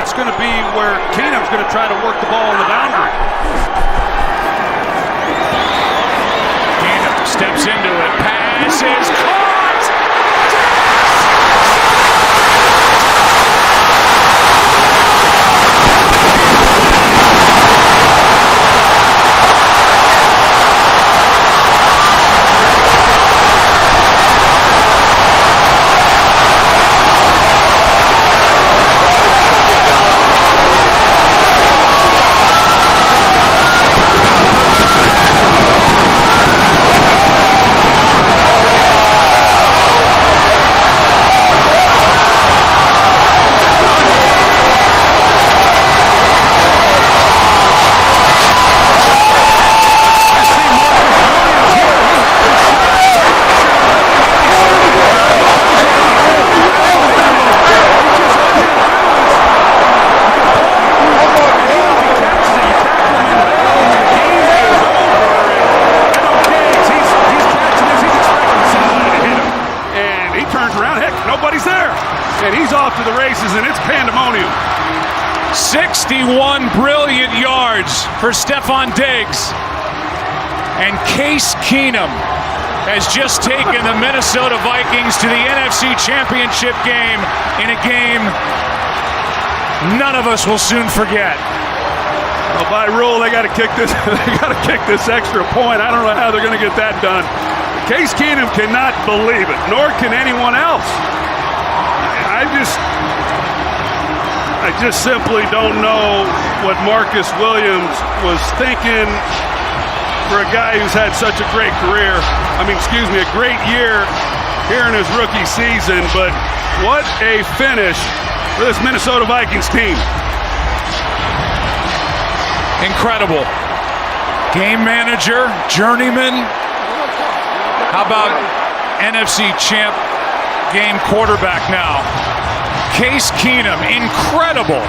It's going to be where Keenum's going to try to work the ball on the boundary. Keenum steps into it. Pass is caught. Nobody's there. And he's off to the races, and it's pandemonium. 61 brilliant yards for Stefon Diggs. And Case Keenum has just taken the Minnesota Vikings to the NFC Championship game in a game none of us will soon forget. Well, by rule, they got to kick this. They got to kick this extra point. I don't know how they're going to get that done. Case Keenum cannot believe it, nor can anyone else. I just simply don't know what Marcus Williams was thinking for a guy who's had such a great career. A great year here in his rookie season. But what a finish for this Minnesota Vikings team. Incredible. Game manager, journeyman. How about NFC champ game quarterback now? Case Keenum, incredible.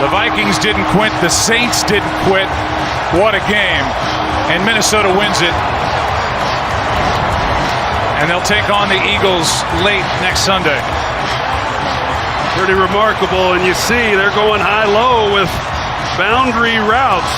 The Vikings didn't quit. The Saints didn't quit. What a game. And Minnesota wins it. And they'll take on the Eagles late next Sunday. Pretty remarkable. And you see they're going high-low with boundary routes.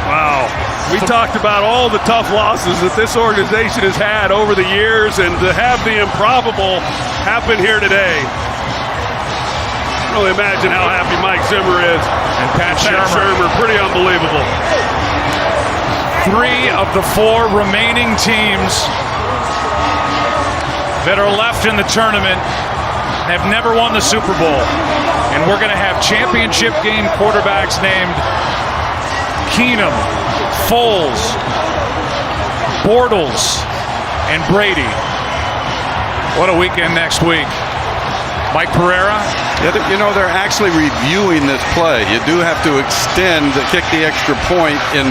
Wow. We talked about all the tough losses that this organization has had over the years, and to have the improbable happen here today. I can only imagine how happy Mike Zimmer is. And Pat Shurmur. Pretty unbelievable. 3 of the 4 remaining teams that are left in the tournament have never won the Super Bowl. And we're going to have championship game quarterbacks named Keenum, Foles, Bortles, and Brady. What a weekend next week. Mike Pereira? You know, they're actually reviewing this play. You do have to kick the extra point in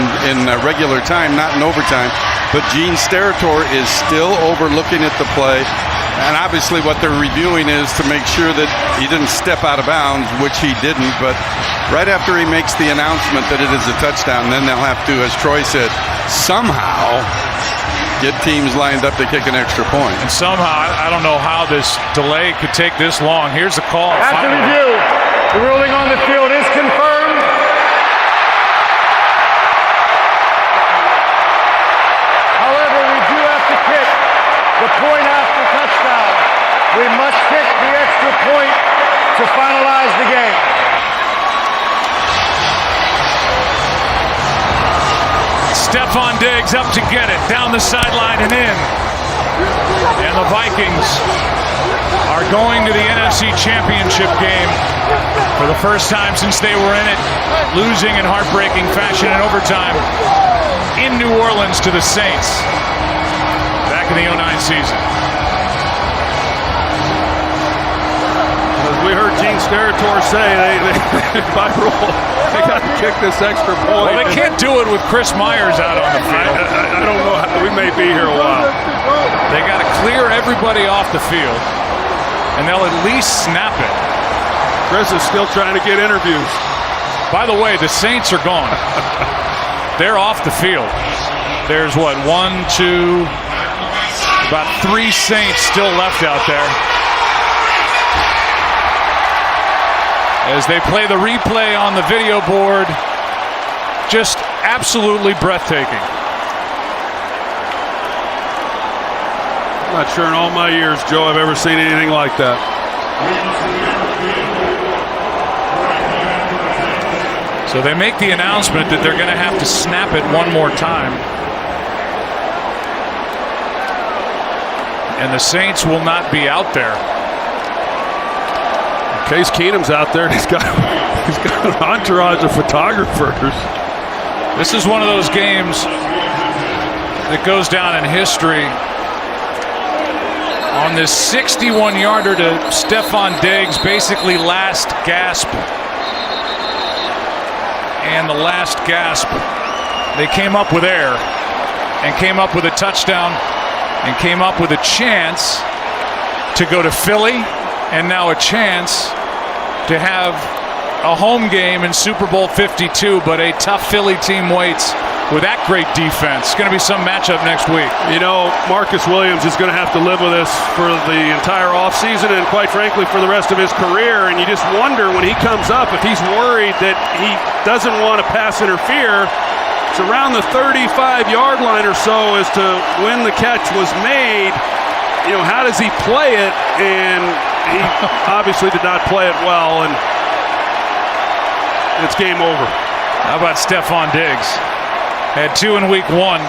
regular time, not in overtime. But Gene Steratore is still overlooking at the play. And obviously what they're reviewing is to make sure that he didn't step out of bounds, which he didn't. But right after he makes the announcement that it is a touchdown, then they'll have to, as Troy said, somehow get teams lined up to kick an extra point. And somehow, I don't know how this delay could take this long. Here's the call. After review, the ruling on the field is confirmed. However, we do have to kick the point after touchdown. We must kick the extra point to finalize the game. Stefon Diggs up to get it, down the sideline and in. And the Vikings are going to the NFC Championship game for the first time since they were in it, losing in heartbreaking fashion in overtime in New Orleans to the Saints back in the 2009 season. As we heard Gene Steratore say, they by rule, they got to kick this extra point. Well, they can't do it with Chris Myers out on the field. I don't know. We may be here a while. They got to clear everybody off the field, and they'll at least snap it. Chris is still trying to get interviews. By the way, the Saints are gone. They're off the field. There's what, 1, 2, About 3 Saints still left out there. As they play the replay on the video board, just absolutely breathtaking. I'm not sure in all my years, Joe, I've ever seen anything like that. So they make the announcement that they're going to have to snap it one more time. And the Saints will not be out there. Case Keenum's out there. He's got an entourage of photographers. This is one of those games that goes down in history. On this 61-yarder to Stefon Diggs, basically last gasp. And the last gasp, they came up with air and came up with a touchdown and came up with a chance to go to Philly, and now a chance to have a home game in Super Bowl 52, but a tough Philly team waits with that great defense. It's going to be some matchup next week. You know, Marcus Williams is going to have to live with this for the entire offseason and, quite frankly, for the rest of his career. And you just wonder when he comes up if he's worried that he doesn't want to pass interfere. It's around the 35-yard line or so as to when the catch was made. You know, how does he play it? And he obviously did not play it well, and it's game over. How about Stefon Diggs? Had 2 in week 1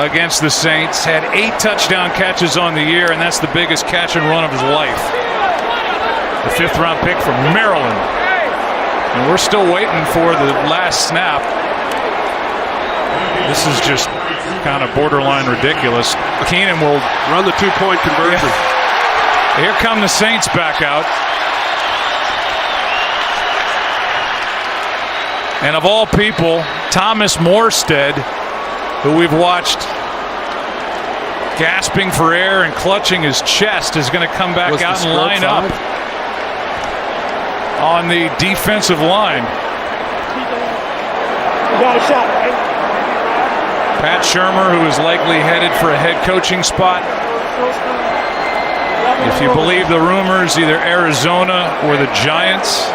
against the Saints. Had 8 touchdown catches on the year, and that's the biggest catch and run of his life. The 5th-round pick from Maryland. And we're still waiting for the last snap. This is just kind of borderline ridiculous. Keenum will run the 2-point conversion. Yeah. Here come the Saints back out. And of all people, Thomas Morstead, who we've watched gasping for air and clutching his chest, is going to come back out and line up on the defensive line. You got a shot, right? Pat Shurmur, who is likely headed for a head coaching spot. If you believe the rumors, either Arizona or the Giants.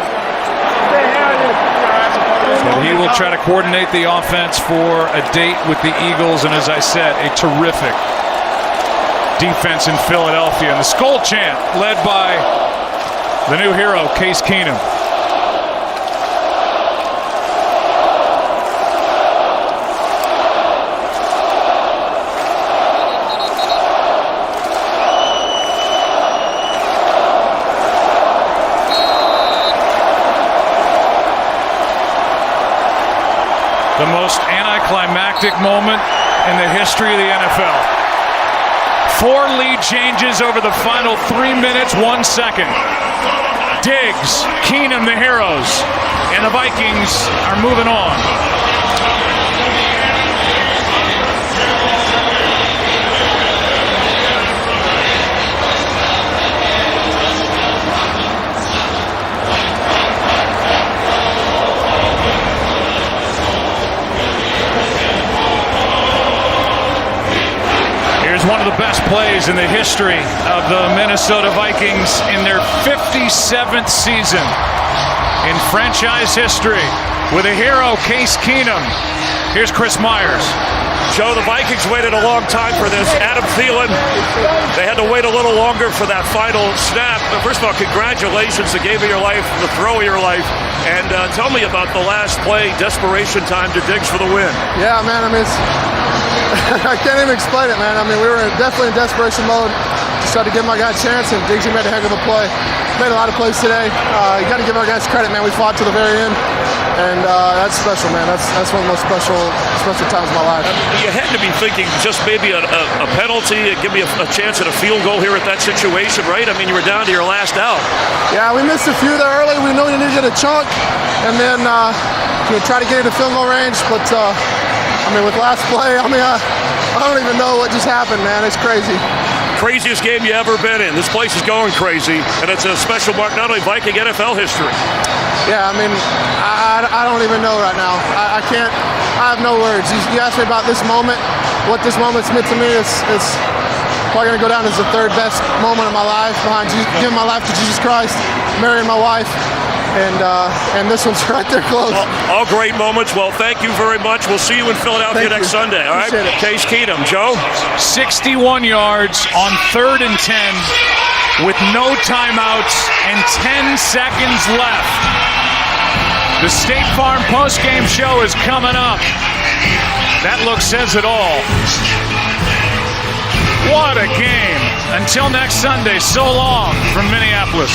But he will try to coordinate the offense for a date with the Eagles, and as I said, a terrific defense in Philadelphia. And the Skull Chant, led by the new hero, Case Keenum. The most anticlimactic moment in the history of the NFL. 4 lead changes over the final 3 minutes, 1 second. Diggs, Keenum, the heroes, and the Vikings are moving on. One of the best plays in the history of the Minnesota Vikings in their 57th season in franchise history with a hero, Case Keenum. Here's Chris Myers. Joe, the Vikings waited a long time for this. Adam Thielen, they had to wait a little longer for that final snap. But first of all, congratulations, the game of your life, the throw of your life. And tell me about the last play, desperation time to Diggs for the win. Yeah, man, I mean, I can't even explain it, man. I mean, we were definitely in desperation mode. Just tried to give my guy a chance, and Diggs made a heck of a play. Made a lot of plays today. You got to give our guys credit, man. We fought to the very end, and that's special, man. That's one of the most special times of my life. You had to be thinking just maybe a penalty, give me a chance at a field goal here at that situation, right? I mean, you were down to your last out. Yeah, we missed a few there early. We knew we needed to get a chunk, and then try to get into field goal range, but. I mean, with last play, I don't even know what just happened, man. It's crazy. Craziest game you ever been in. This place is going crazy, and it's a special mark, not only Viking NFL history. Yeah, I mean, I don't even know right now. I can't. I have no words. You asked me about this moment. what this moment's meant to me. It's probably going to go down as the third best moment of my life behind giving my life to Jesus Christ, marrying my wife, and this one's right there close. All great moments. Well, thank you very much. We'll see you in Philadelphia next Sunday. All right, Case Keenum. Joe? 61 yards on 3rd and 10 with no timeouts and 10 seconds left. The State Farm postgame show is coming up. That look says it all. What a game. Until next Sunday, so long from Minneapolis.